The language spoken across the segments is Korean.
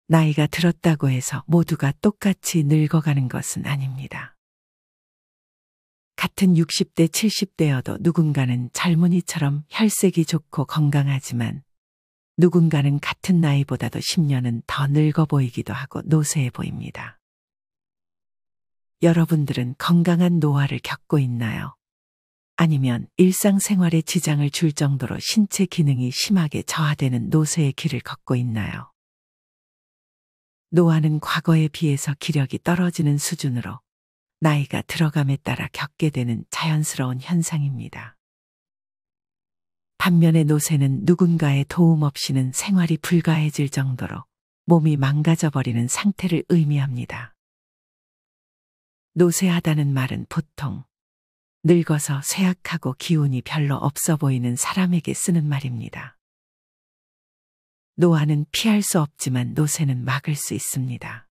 나이가 들었다고 해서 모두가 똑같이 늙어가는 것은 아닙니다. 같은 60대, 70대여도 누군가는 젊은이처럼 혈색이 좋고 건강하지만 누군가는 같은 나이보다도 10년은 더 늙어 보이기도 하고 노쇠해 보입니다. 여러분들은 건강한 노화를 겪고 있나요? 아니면 일상생활에 지장을 줄 정도로 신체 기능이 심하게 저하되는 노쇠의 길을 걷고 있나요? 노화는 과거에 비해서 기력이 떨어지는 수준으로 나이가 들어감에 따라 겪게 되는 자연스러운 현상입니다. 반면에 노쇠는 누군가의 도움 없이는 생활이 불가해질 정도로 몸이 망가져버리는 상태를 의미합니다. 노쇠하다는 말은 보통 늙어서 쇠약하고 기운이 별로 없어 보이는 사람에게 쓰는 말입니다. 노화는 피할 수 없지만 노쇠는 막을 수 있습니다.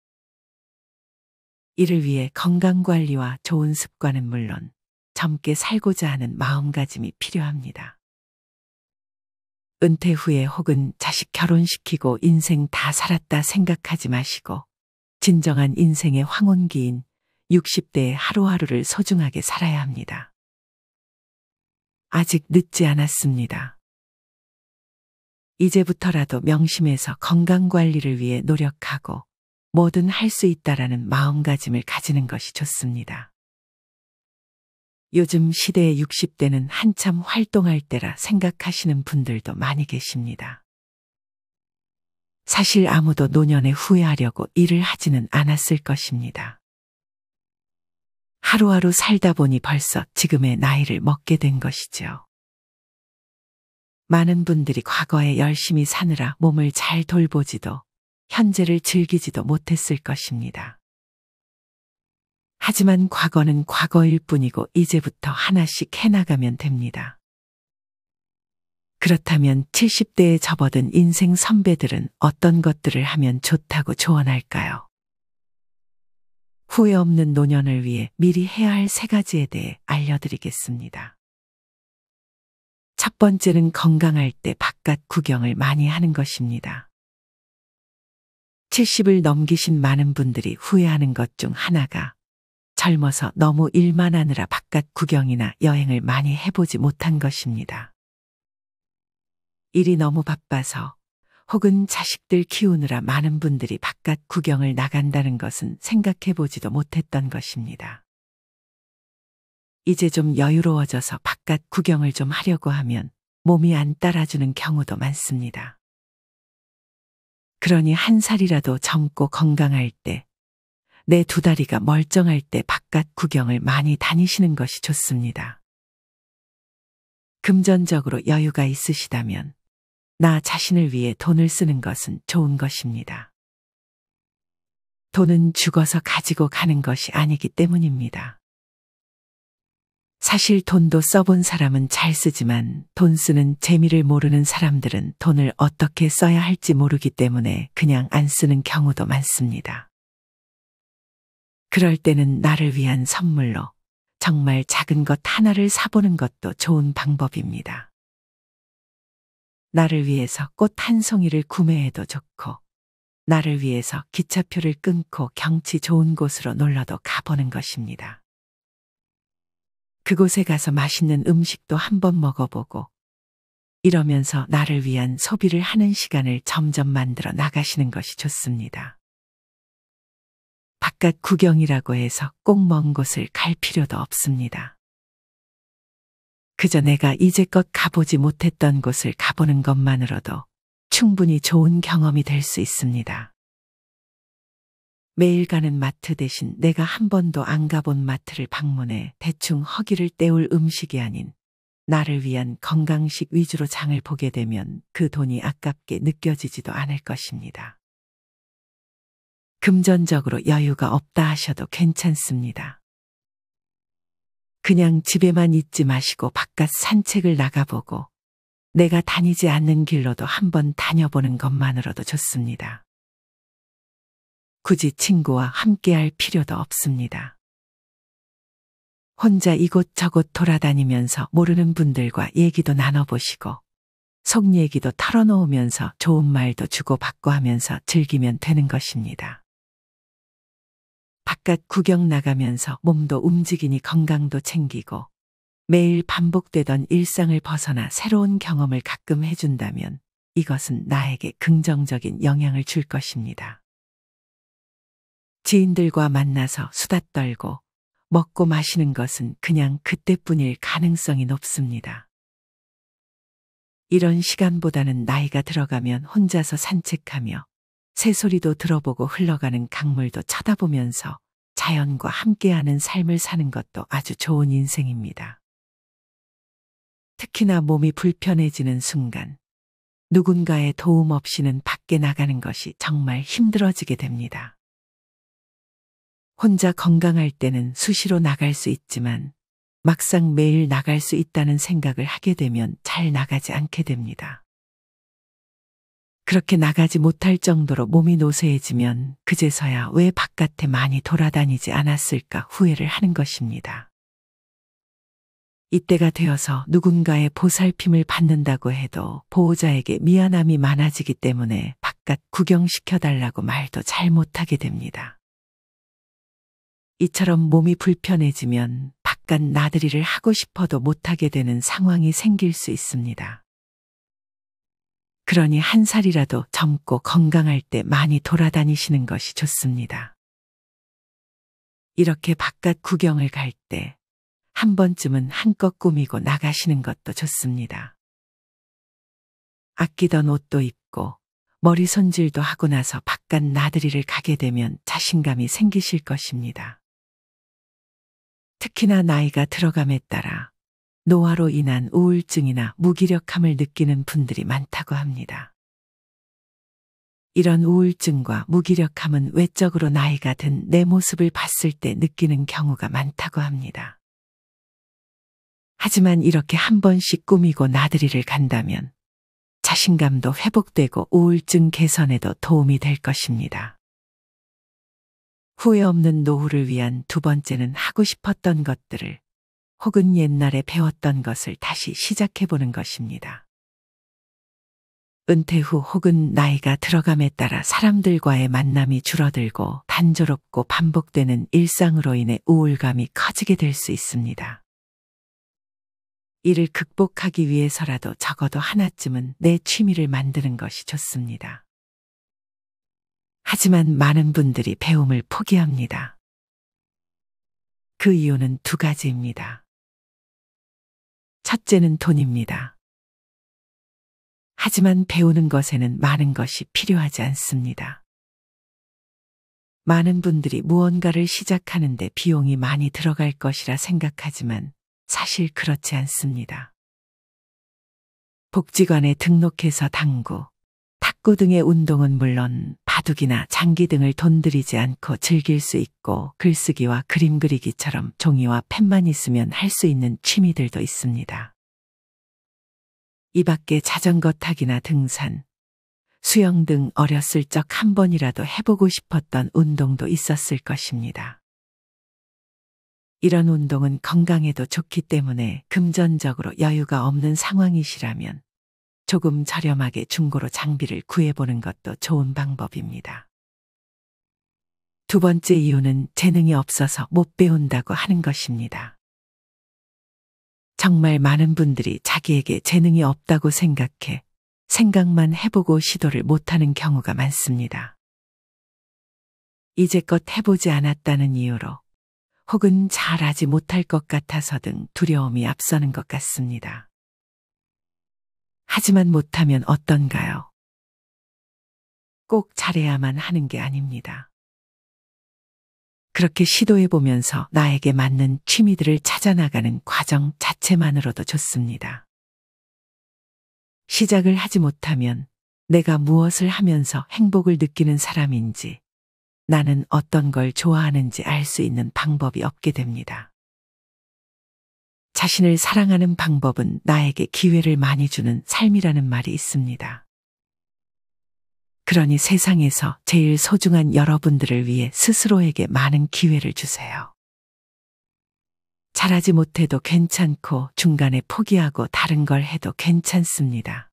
이를 위해 건강관리와 좋은 습관은 물론 젊게 살고자 하는 마음가짐이 필요합니다. 은퇴 후에 혹은 자식 결혼시키고 인생 다 살았다 생각하지 마시고 진정한 인생의 황혼기인 60대의 하루하루를 소중하게 살아야 합니다. 아직 늦지 않았습니다. 이제부터라도 명심해서 건강관리를 위해 노력하고 뭐든 할 수 있다라는 마음가짐을 가지는 것이 좋습니다. 요즘 시대의 60대는 한참 활동할 때라 생각하시는 분들도 많이 계십니다. 사실 아무도 노년에 후회하려고 일을 하지는 않았을 것입니다. 하루하루 살다 보니 벌써 지금의 나이를 먹게 된 것이죠. 많은 분들이 과거에 열심히 사느라 몸을 잘 돌보지도 현재를 즐기지도 못했을 것입니다. 하지만 과거는 과거일 뿐이고 이제부터 하나씩 해나가면 됩니다. 그렇다면 70대에 접어든 인생 선배들은 어떤 것들을 하면 좋다고 조언할까요? 후회 없는 노년을 위해 미리 해야 할 3가지에 대해 알려드리겠습니다. 첫 번째는 건강할 때 바깥 구경을 많이 하는 것입니다. 70을 넘기신 많은 분들이 후회하는 것 중 하나가 젊어서 너무 일만 하느라 바깥 구경이나 여행을 많이 해보지 못한 것입니다. 일이 너무 바빠서 혹은 자식들 키우느라 많은 분들이 바깥 구경을 나간다는 것은 생각해보지도 못했던 것입니다. 이제 좀 여유로워져서 바깥 구경을 좀 하려고 하면 몸이 안 따라주는 경우도 많습니다. 그러니 한 살이라도 젊고 건강할 때, 내 2다리가 멀쩡할 때 바깥 구경을 많이 다니시는 것이 좋습니다. 금전적으로 여유가 있으시다면 나 자신을 위해 돈을 쓰는 것은 좋은 것입니다. 돈은 죽어서 가지고 가는 것이 아니기 때문입니다. 사실 돈도 써본 사람은 잘 쓰지만 돈 쓰는 재미를 모르는 사람들은 돈을 어떻게 써야 할지 모르기 때문에 그냥 안 쓰는 경우도 많습니다. 그럴 때는 나를 위한 선물로 정말 작은 것 하나를 사보는 것도 좋은 방법입니다. 나를 위해서 꽃 한 송이를 구매해도 좋고, 나를 위해서 기차표를 끊고 경치 좋은 곳으로 놀러도 가보는 것입니다. 그곳에 가서 맛있는 음식도 한번 먹어보고, 이러면서 나를 위한 소비를 하는 시간을 점점 만들어 나가시는 것이 좋습니다. 바깥 구경이라고 해서 꼭 먼 곳을 갈 필요도 없습니다. 그저 내가 이제껏 가보지 못했던 곳을 가보는 것만으로도 충분히 좋은 경험이 될 수 있습니다. 매일 가는 마트 대신 내가 한 번도 안 가본 마트를 방문해 대충 허기를 때울 음식이 아닌 나를 위한 건강식 위주로 장을 보게 되면 그 돈이 아깝게 느껴지지도 않을 것입니다. 금전적으로 여유가 없다 하셔도 괜찮습니다. 그냥 집에만 있지 마시고 바깥 산책을 나가보고 내가 다니지 않는 길로도 한번 다녀보는 것만으로도 좋습니다. 굳이 친구와 함께할 필요도 없습니다. 혼자 이곳저곳 돌아다니면서 모르는 분들과 얘기도 나눠보시고 속 얘기도 털어놓으면서 좋은 말도 주고받고 하면서 즐기면 되는 것입니다. 바깥 구경 나가면서 몸도 움직이니 건강도 챙기고 매일 반복되던 일상을 벗어나 새로운 경험을 가끔 해준다면 이것은 나에게 긍정적인 영향을 줄 것입니다. 지인들과 만나서 수다 떨고 먹고 마시는 것은 그냥 그때뿐일 가능성이 높습니다. 이런 시간보다는 나이가 들어가면 혼자서 산책하며 새소리도 들어보고 흘러가는 강물도 쳐다보면서 자연과 함께하는 삶을 사는 것도 아주 좋은 인생입니다. 특히나 몸이 불편해지는 순간 누군가의 도움 없이는 밖에 나가는 것이 정말 힘들어지게 됩니다. 혼자 건강할 때는 수시로 나갈 수 있지만 막상 매일 나갈 수 있다는 생각을 하게 되면 잘 나가지 않게 됩니다. 그렇게 나가지 못할 정도로 몸이 노쇠해지면 그제서야 왜 바깥에 많이 돌아다니지 않았을까 후회를 하는 것입니다. 이때가 되어서 누군가의 보살핌을 받는다고 해도 보호자에게 미안함이 많아지기 때문에 바깥 구경시켜달라고 말도 잘 못하게 됩니다. 이처럼 몸이 불편해지면 바깥 나들이를 하고 싶어도 못하게 되는 상황이 생길 수 있습니다. 그러니 한 살이라도 젊고 건강할 때 많이 돌아다니시는 것이 좋습니다. 이렇게 바깥 구경을 갈 때 한 번쯤은 한껏 꾸미고 나가시는 것도 좋습니다. 아끼던 옷도 입고 머리 손질도 하고 나서 바깥 나들이를 가게 되면 자신감이 생기실 것입니다. 특히나 나이가 들어감에 따라 노화로 인한 우울증이나 무기력함을 느끼는 분들이 많다고 합니다. 이런 우울증과 무기력함은 외적으로 나이가 든 내 모습을 봤을 때 느끼는 경우가 많다고 합니다. 하지만 이렇게 한 번씩 꾸미고 나들이를 간다면 자신감도 회복되고 우울증 개선에도 도움이 될 것입니다. 후회 없는 노후를 위한 두 번째는 하고 싶었던 것들을 혹은 옛날에 배웠던 것을 다시 시작해보는 것입니다. 은퇴 후 혹은 나이가 들어감에 따라 사람들과의 만남이 줄어들고 단조롭고 반복되는 일상으로 인해 우울감이 커지게 될 수 있습니다. 이를 극복하기 위해서라도 적어도 하나쯤은 내 취미를 만드는 것이 좋습니다. 하지만 많은 분들이 배움을 포기합니다. 그 이유는 두 가지입니다. 첫째는 돈입니다. 하지만 배우는 것에는 많은 것이 필요하지 않습니다. 많은 분들이 무언가를 시작하는데 비용이 많이 들어갈 것이라 생각하지만 사실 그렇지 않습니다. 복지관에 등록해서 당구, 탁구 등의 운동은 물론 바둑이나 장기 등을 돈 들이지 않고 즐길 수 있고 글쓰기와 그림 그리기처럼 종이와 펜만 있으면 할 수 있는 취미들도 있습니다. 이 밖에 자전거 타기나 등산, 수영 등 어렸을 적 한 번이라도 해보고 싶었던 운동도 있었을 것입니다. 이런 운동은 건강에도 좋기 때문에 금전적으로 여유가 없는 상황이시라면 조금 저렴하게 중고로 장비를 구해보는 것도 좋은 방법입니다. 두 번째 이유는 재능이 없어서 못 배운다고 하는 것입니다. 정말 많은 분들이 자기에게 재능이 없다고 생각해 생각만 해보고 시도를 못하는 경우가 많습니다. 이제껏 해보지 않았다는 이유로 혹은 잘하지 못할 것 같아서 등 두려움이 앞서는 것 같습니다. 하지만 못하면 어떤가요? 꼭 잘해야만 하는 게 아닙니다. 그렇게 시도해보면서 나에게 맞는 취미들을 찾아나가는 과정 자체만으로도 좋습니다. 시작을 하지 못하면 내가 무엇을 하면서 행복을 느끼는 사람인지, 나는 어떤 걸 좋아하는지 알 수 있는 방법이 없게 됩니다. 자신을 사랑하는 방법은 나에게 기회를 많이 주는 삶이라는 말이 있습니다. 그러니 세상에서 제일 소중한 여러분들을 위해 스스로에게 많은 기회를 주세요. 잘하지 못해도 괜찮고 중간에 포기하고 다른 걸 해도 괜찮습니다.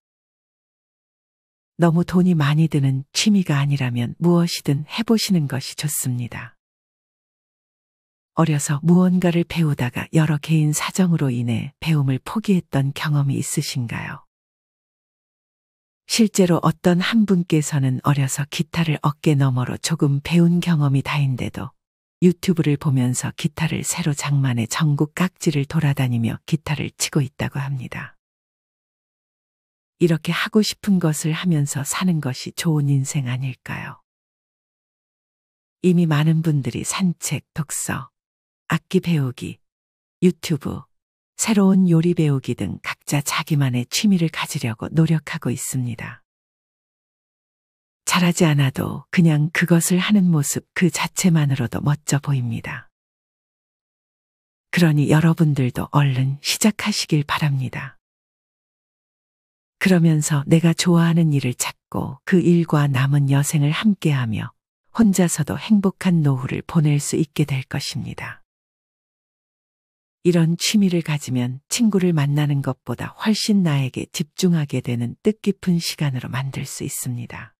너무 돈이 많이 드는 취미가 아니라면 무엇이든 해보시는 것이 좋습니다. 어려서 무언가를 배우다가 여러 개인 사정으로 인해 배움을 포기했던 경험이 있으신가요? 실제로 어떤 한 분께서는 어려서 기타를 어깨 너머로 조금 배운 경험이 다인데도 유튜브를 보면서 기타를 새로 장만해 전국 각지를 돌아다니며 기타를 치고 있다고 합니다. 이렇게 하고 싶은 것을 하면서 사는 것이 좋은 인생 아닐까요? 이미 많은 분들이 산책, 독서, 악기 배우기, 유튜브, 새로운 요리 배우기 등 각자 자기만의 취미를 가지려고 노력하고 있습니다. 잘하지 않아도 그냥 그것을 하는 모습 그 자체만으로도 멋져 보입니다. 그러니 여러분들도 얼른 시작하시길 바랍니다. 그러면서 내가 좋아하는 일을 찾고 그 일과 남은 여생을 함께하며 혼자서도 행복한 노후를 보낼 수 있게 될 것입니다. 이런 취미를 가지면 친구를 만나는 것보다 훨씬 나에게 집중하게 되는 뜻깊은 시간으로 만들 수 있습니다.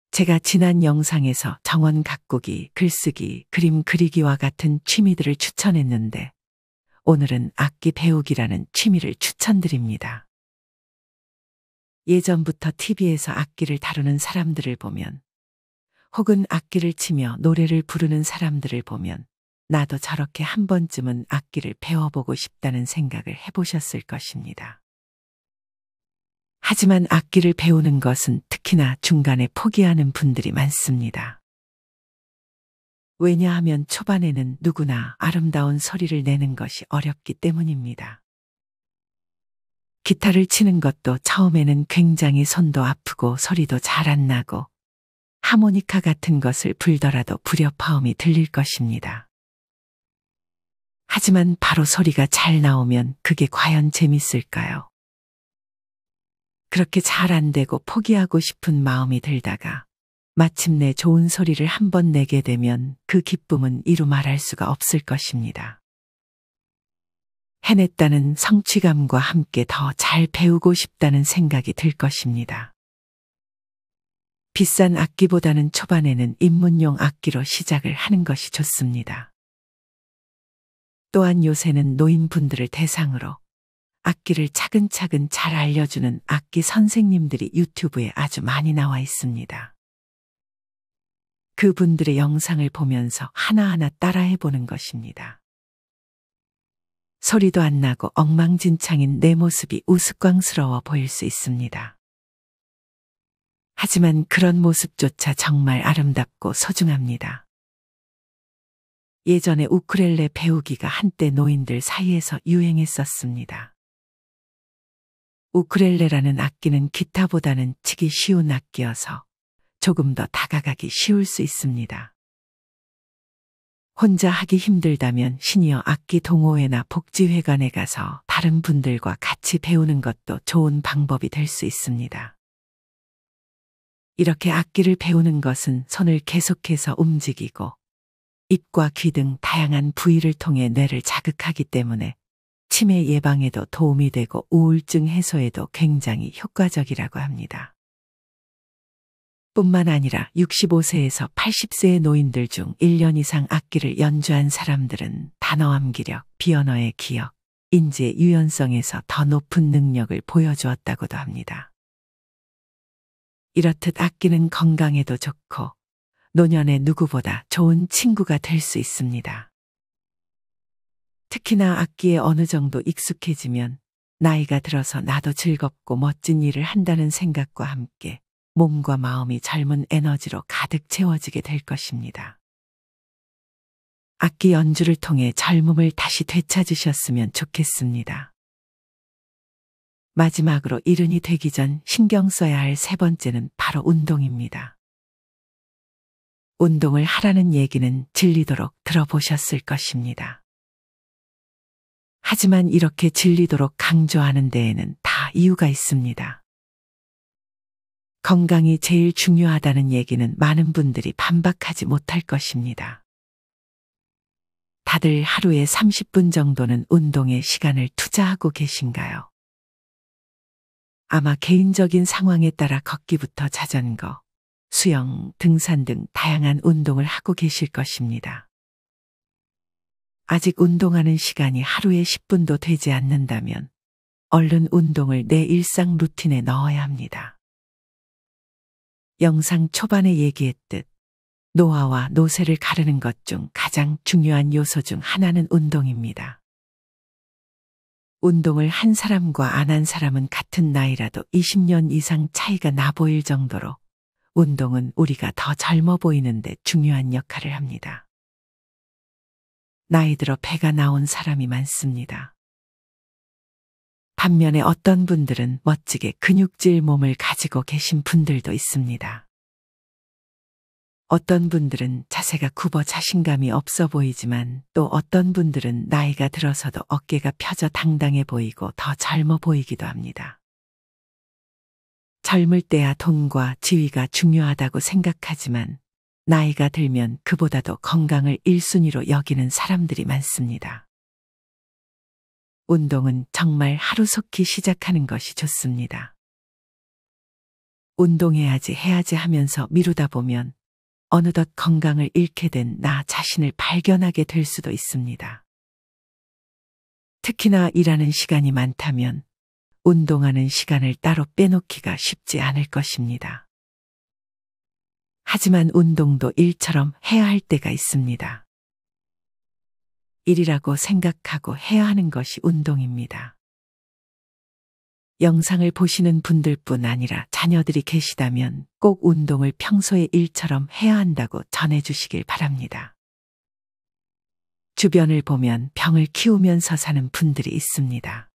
제가 지난 영상에서 정원 가꾸기, 글쓰기, 그림 그리기와 같은 취미들을 추천했는데 오늘은 악기 배우기라는 취미를 추천드립니다. 예전부터 TV에서 악기를 다루는 사람들을 보면 혹은 악기를 치며 노래를 부르는 사람들을 보면 나도 저렇게 한 번쯤은 악기를 배워보고 싶다는 생각을 해보셨을 것입니다. 하지만 악기를 배우는 것은 특히나 중간에 포기하는 분들이 많습니다. 왜냐하면 초반에는 누구나 아름다운 소리를 내는 것이 어렵기 때문입니다. 기타를 치는 것도 처음에는 굉장히 손도 아프고 소리도 잘 안 나고 하모니카 같은 것을 불더라도 불협화음이 들릴 것입니다. 하지만 바로 소리가 잘 나오면 그게 과연 재밌을까요? 그렇게 잘 안 되고 포기하고 싶은 마음이 들다가 마침내 좋은 소리를 한번 내게 되면 그 기쁨은 이루 말할 수가 없을 것입니다. 해냈다는 성취감과 함께 더 잘 배우고 싶다는 생각이 들 것입니다. 비싼 악기보다는 초반에는 입문용 악기로 시작을 하는 것이 좋습니다. 또한 요새는 노인분들을 대상으로 악기를 차근차근 잘 알려주는 악기 선생님들이 유튜브에 아주 많이 나와 있습니다. 그분들의 영상을 보면서 하나하나 따라해보는 것입니다. 소리도 안 나고 엉망진창인 내 모습이 우스꽝스러워 보일 수 있습니다. 하지만 그런 모습조차 정말 아름답고 소중합니다. 예전에 우쿨렐레 배우기가 한때 노인들 사이에서 유행했었습니다. 우쿨렐레라는 악기는 기타보다는 치기 쉬운 악기여서 조금 더 다가가기 쉬울 수 있습니다. 혼자 하기 힘들다면 시니어 악기 동호회나 복지회관에 가서 다른 분들과 같이 배우는 것도 좋은 방법이 될 수 있습니다. 이렇게 악기를 배우는 것은 손을 계속해서 움직이고 입과 귀 등 다양한 부위를 통해 뇌를 자극하기 때문에 치매 예방에도 도움이 되고 우울증 해소에도 굉장히 효과적이라고 합니다. 뿐만 아니라 65세에서 80세의 노인들 중 1년 이상 악기를 연주한 사람들은 단어 암기력, 비언어의 기억, 인지의 유연성에서 더 높은 능력을 보여주었다고도 합니다. 이렇듯 악기는 건강에도 좋고 노년의 누구보다 좋은 친구가 될 수 있습니다. 특히나 악기에 어느 정도 익숙해지면 나이가 들어서 나도 즐겁고 멋진 일을 한다는 생각과 함께 몸과 마음이 젊은 에너지로 가득 채워지게 될 것입니다. 악기 연주를 통해 젊음을 다시 되찾으셨으면 좋겠습니다. 마지막으로 이른이 되기 전 신경 써야 할 세 번째는 바로 운동입니다. 운동을 하라는 얘기는 질리도록 들어보셨을 것입니다. 하지만 이렇게 질리도록 강조하는 데에는 다 이유가 있습니다. 건강이 제일 중요하다는 얘기는 많은 분들이 반박하지 못할 것입니다. 다들 하루에 30분 정도는 운동에 시간을 투자하고 계신가요? 아마 개인적인 상황에 따라 걷기부터 자전거, 수영, 등산 등 다양한 운동을 하고 계실 것입니다. 아직 운동하는 시간이 하루에 10분도 되지 않는다면 얼른 운동을 내 일상 루틴에 넣어야 합니다. 영상 초반에 얘기했듯 노화와 노쇠를 가르는 것 중 가장 중요한 요소 중 하나는 운동입니다. 운동을 한 사람과 안 한 사람은 같은 나이라도 20년 이상 차이가 나 보일 정도로 운동은 우리가 더 젊어 보이는데 중요한 역할을 합니다. 나이 들어 배가 나온 사람이 많습니다. 반면에 어떤 분들은 멋지게 근육질 몸을 가지고 계신 분들도 있습니다. 어떤 분들은 자세가 굽어 자신감이 없어 보이지만 또 어떤 분들은 나이가 들어서도 어깨가 펴져 당당해 보이고 더 젊어 보이기도 합니다. 젊을 때야 돈과 지위가 중요하다고 생각하지만 나이가 들면 그보다도 건강을 1순위로 여기는 사람들이 많습니다. 운동은 정말 하루속히 시작하는 것이 좋습니다. 운동해야지 해야지 하면서 미루다 보면 어느덧 건강을 잃게 된 나 자신을 발견하게 될 수도 있습니다. 특히나 일하는 시간이 많다면 운동하는 시간을 따로 빼놓기가 쉽지 않을 것입니다. 하지만 운동도 일처럼 해야 할 때가 있습니다. 일이라고 생각하고 해야 하는 것이 운동입니다. 영상을 보시는 분들뿐 아니라 자녀들이 계시다면 꼭 운동을 평소의 일처럼 해야 한다고 전해주시길 바랍니다. 주변을 보면 병을 키우면서 사는 분들이 있습니다.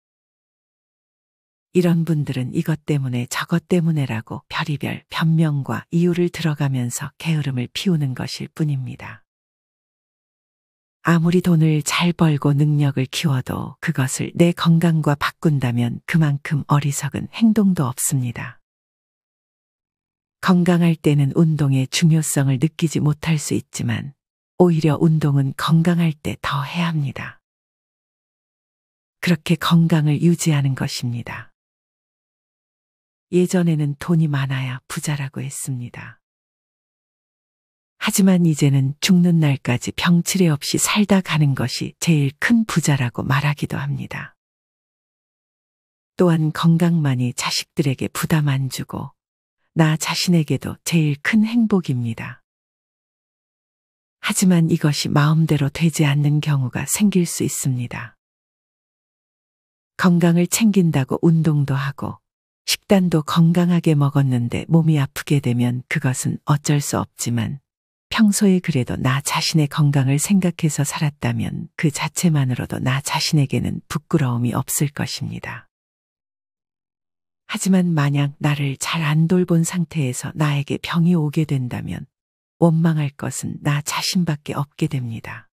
이런 분들은 이것 때문에 저것 때문에라고 별의별 변명과 이유를 들어가면서 게으름을 피우는 것일 뿐입니다. 아무리 돈을 잘 벌고 능력을 키워도 그것을 내 건강과 바꾼다면 그만큼 어리석은 행동도 없습니다. 건강할 때는 운동의 중요성을 느끼지 못할 수 있지만 오히려 운동은 건강할 때 더 해야 합니다. 그렇게 건강을 유지하는 것입니다. 예전에는 돈이 많아야 부자라고 했습니다. 하지만 이제는 죽는 날까지 병치레 없이 살다 가는 것이 제일 큰 부자라고 말하기도 합니다. 또한 건강만이 자식들에게 부담 안 주고 나 자신에게도 제일 큰 행복입니다. 하지만 이것이 마음대로 되지 않는 경우가 생길 수 있습니다. 건강을 챙긴다고 운동도 하고 식단도 건강하게 먹었는데 몸이 아프게 되면 그것은 어쩔 수 없지만 평소에 그래도 나 자신의 건강을 생각해서 살았다면 그 자체만으로도 나 자신에게는 부끄러움이 없을 것입니다. 하지만 만약 나를 잘 안 돌본 상태에서 나에게 병이 오게 된다면 원망할 것은 나 자신밖에 없게 됩니다.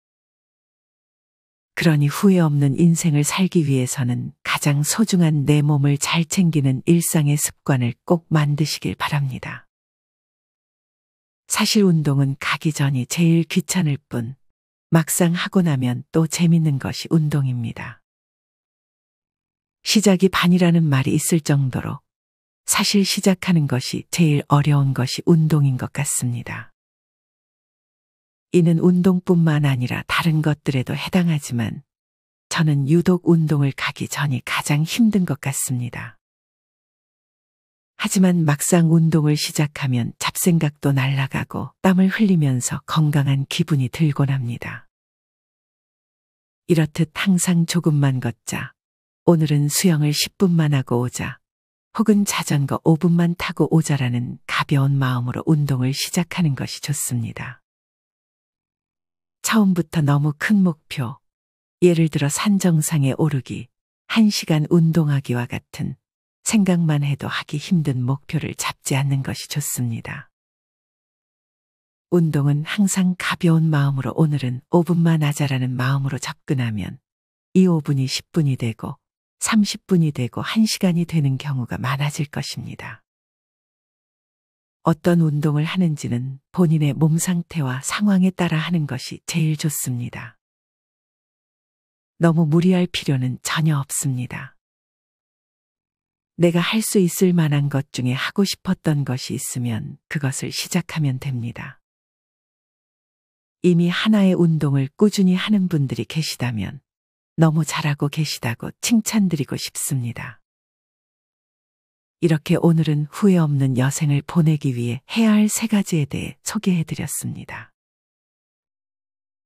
그러니 후회 없는 인생을 살기 위해서는 가장 소중한 내 몸을 잘 챙기는 일상의 습관을 꼭 만드시길 바랍니다. 사실 운동은 가기 전이 제일 귀찮을 뿐 막상 하고 나면 또 재밌는 것이 운동입니다. 시작이 반이라는 말이 있을 정도로 사실 시작하는 것이 제일 어려운 것이 운동인 것 같습니다. 이는 운동뿐만 아니라 다른 것들에도 해당하지만 저는 유독 운동을 가기 전이 가장 힘든 것 같습니다. 하지만 막상 운동을 시작하면 잡생각도 날아가고 땀을 흘리면서 건강한 기분이 들곤 합니다. 이렇듯 항상 조금만 걷자, 오늘은 수영을 10분만 하고 오자, 혹은 자전거 5분만 타고 오자라는 가벼운 마음으로 운동을 시작하는 것이 좋습니다. 처음부터 너무 큰 목표, 예를 들어 산 정상에 오르기, 1시간 운동하기와 같은 생각만 해도 하기 힘든 목표를 잡지 않는 것이 좋습니다. 운동은 항상 가벼운 마음으로 오늘은 5분만 하자라는 마음으로 접근하면 이 5분이 10분이 되고 30분이 되고 1시간이 되는 경우가 많아질 것입니다. 어떤 운동을 하는지는 본인의 몸 상태와 상황에 따라 하는 것이 제일 좋습니다. 너무 무리할 필요는 전혀 없습니다. 내가 할 수 있을 만한 것 중에 하고 싶었던 것이 있으면 그것을 시작하면 됩니다. 이미 하나의 운동을 꾸준히 하는 분들이 계시다면 너무 잘하고 계시다고 칭찬드리고 싶습니다. 이렇게 오늘은 후회 없는 여생을 보내기 위해 해야 할 3가지에 대해 소개해드렸습니다.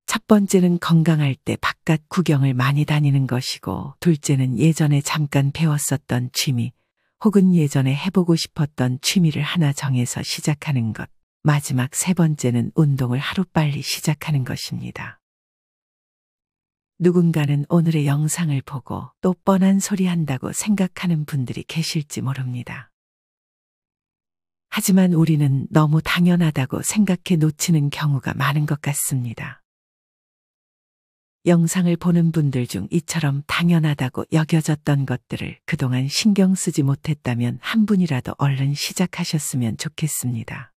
첫 번째는 건강할 때 바깥 구경을 많이 다니는 것이고, 둘째는 예전에 잠깐 배웠었던 취미 혹은 예전에 해보고 싶었던 취미를 하나 정해서 시작하는 것, 마지막 3번째는 운동을 하루빨리 시작하는 것입니다. 누군가는 오늘의 영상을 보고 또 뻔한 소리 한다고 생각하는 분들이 계실지 모릅니다. 하지만 우리는 너무 당연하다고 생각해 놓치는 경우가 많은 것 같습니다. 영상을 보는 분들 중 이처럼 당연하다고 여겨졌던 것들을 그동안 신경 쓰지 못했다면 한 분이라도 얼른 시작하셨으면 좋겠습니다.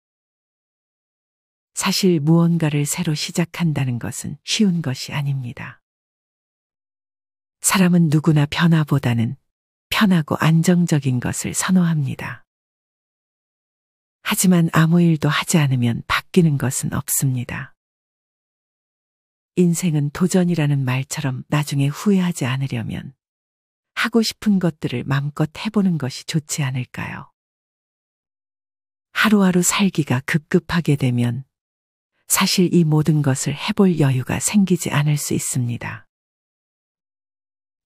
사실 무언가를 새로 시작한다는 것은 쉬운 것이 아닙니다. 사람은 누구나 변화보다는 편하고 안정적인 것을 선호합니다. 하지만 아무 일도 하지 않으면 바뀌는 것은 없습니다. 인생은 도전이라는 말처럼 나중에 후회하지 않으려면 하고 싶은 것들을 마음껏 해보는 것이 좋지 않을까요? 하루하루 살기가 급급하게 되면 사실 이 모든 것을 해볼 여유가 생기지 않을 수 있습니다.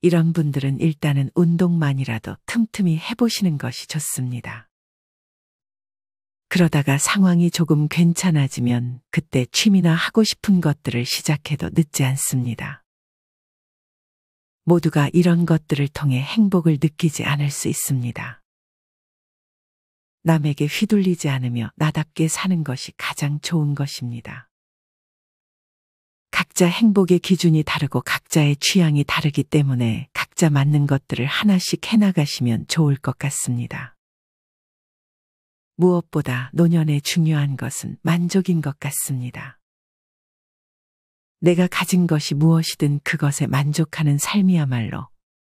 이런 분들은 일단은 운동만이라도 틈틈이 해보시는 것이 좋습니다. 그러다가 상황이 조금 괜찮아지면 그때 취미나 하고 싶은 것들을 시작해도 늦지 않습니다. 모두가 이런 것들을 통해 행복을 느끼지 않을 수 있습니다. 남에게 휘둘리지 않으며 나답게 사는 것이 가장 좋은 것입니다. 각자 행복의 기준이 다르고 각자의 취향이 다르기 때문에 각자 맞는 것들을 하나씩 해나가시면 좋을 것 같습니다. 무엇보다 노년에 중요한 것은 만족인 것 같습니다. 내가 가진 것이 무엇이든 그것에 만족하는 삶이야말로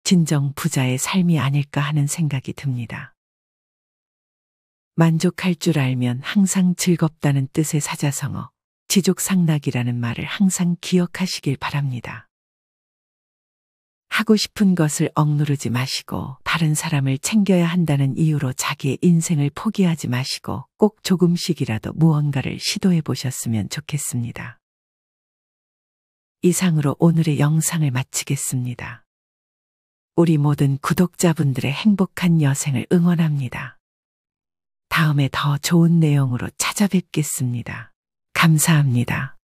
진정 부자의 삶이 아닐까 하는 생각이 듭니다. 만족할 줄 알면 항상 즐겁다는 뜻의 사자성어, 지족상락이라는 말을 항상 기억하시길 바랍니다. 하고 싶은 것을 억누르지 마시고 다른 사람을 챙겨야 한다는 이유로 자기의 인생을 포기하지 마시고 꼭 조금씩이라도 무언가를 시도해 보셨으면 좋겠습니다. 이상으로 오늘의 영상을 마치겠습니다. 우리 모든 구독자분들의 행복한 여생을 응원합니다. 다음에 더 좋은 내용으로 찾아뵙겠습니다. 감사합니다.